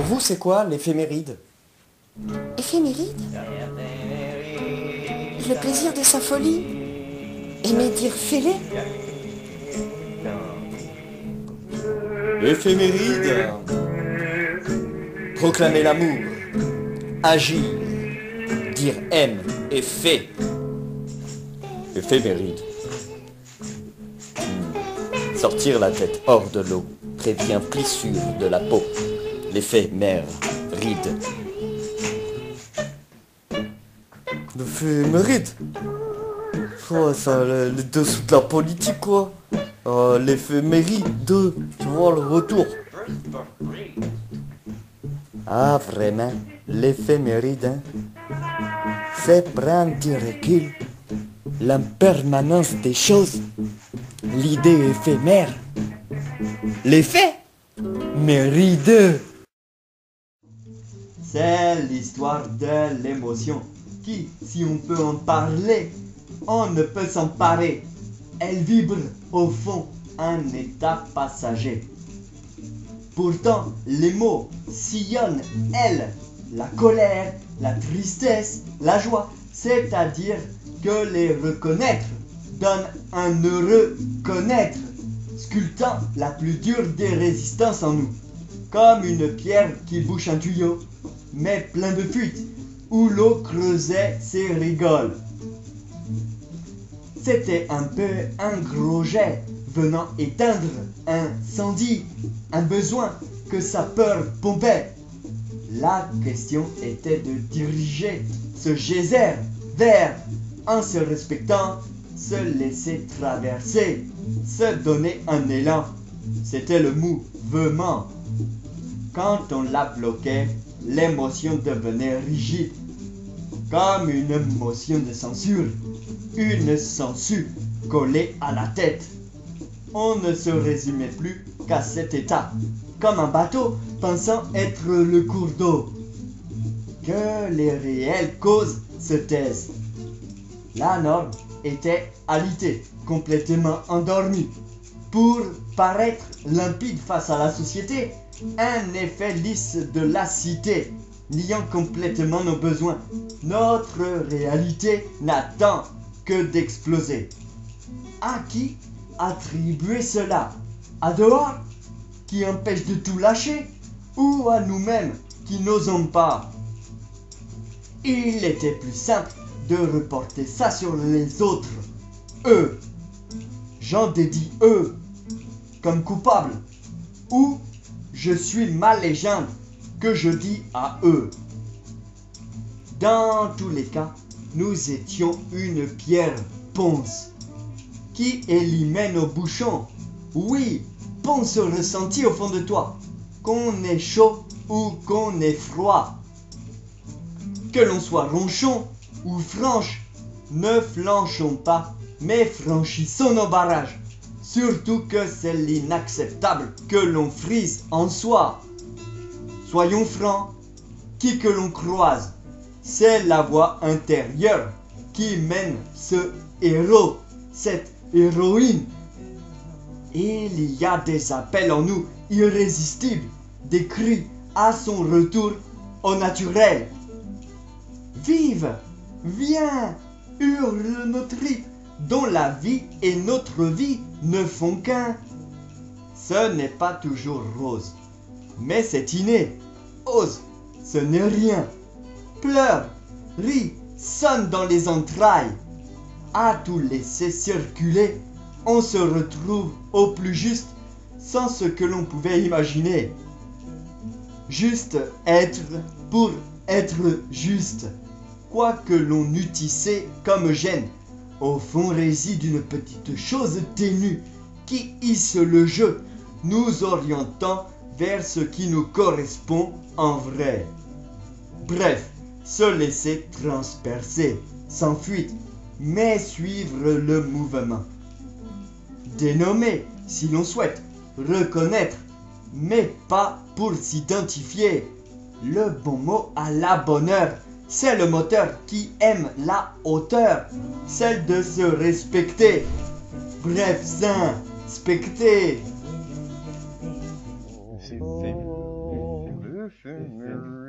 vous, c'est quoi l'éphéméride? Éphéméride? Le plaisir de sa folie? Aimer dire fêlé? Éphéméride. Proclamer l'amour, agir, dire aime et fait. Éphéméride. Sortir la tête hors de l'eau prévient plissure de la peau. L'éphémère ride. L'éphéméride? Oh, ça, le dessous de la politique, quoi. L'éphéméride, tu vois, le retour. Ah, vraiment, l'éphéméride, hein? C'est prendre du recul, l'impermanence des choses, l'idée éphémère, l'effet méride. C'est l'histoire de l'émotion qui, si on peut en parler, on ne peut s'emparer. Elle vibre au fond, un état passager. Pourtant, les mots sillonnent, elles, la colère, la tristesse, la joie, c'est-à-dire que les reconnaître donne un heureux connaître, sculptant la plus dure des résistances en nous, comme une pierre qui bouche un tuyau, mais plein de fuites, où l'eau creusait ses rigoles. C'était un peu un gros jet venant éteindre un incendie, un besoin que sa peur pompait. La question était de diriger ce geyser vers, en se respectant, se laisser traverser, se donner un élan. C'était le mouvement. Quand on la bloquait, l'émotion devenait rigide, comme une motion de censure, une censure collée à la tête. On ne se résumait plus qu'à cet état, comme un bateau pensant être le cours d'eau. Que les réelles causes se taisent. La norme était alitée, complètement endormie. Pour paraître limpide face à la société, un effet lisse de la cité, niant complètement nos besoins. Notre réalité n'attend que d'exploser. À qui attribuer cela? À dehors, qui empêche de tout lâcher, ou à nous-mêmes qui n'osons pas? Il était plus simple de reporter ça sur les autres, eux. J'en dédie eux comme coupables, ou je suis ma légende que je dis à eux. Dans tous les cas, nous étions une pierre ponce qui élimait nos bouchons. Oui, ponce ressenti au fond de toi, qu'on ait chaud ou qu'on ait froid. Que l'on soit ronchon ou franche, ne flanchons pas, mais franchissons nos barrages. Surtout que c'est l'inacceptable que l'on frise en soi. Soyons francs, qui que l'on croise, c'est la voix intérieure qui mène ce héros, cette héroïne. Il y a des appels en nous irrésistibles, des cris à son retour au naturel. Vive, viens, hurle nos tripes, dont la vie et notre vie ne font qu'un. Ce n'est pas toujours rose, mais c'est inné. Ose, ce n'est rien. Pleure, rit, sonne dans les entrailles. À tout laisser circuler, on se retrouve au plus juste sans ce que l'on pouvait imaginer. Juste être pour être juste. Quoi que l'on eût tissé comme gêne, au fond réside une petite chose ténue qui hisse le jeu, nous orientant vers ce qui nous correspond en vrai. Bref, se laisser transpercer, sans fuite, mais suivre le mouvement. Dénommer, si l'on souhaite, reconnaître, mais pas pour s'identifier. Le bon mot à la bonne heure, c'est le moteur qui aime la hauteur, celle de se respecter. Bref, s'inspecter. C'est ephéméride.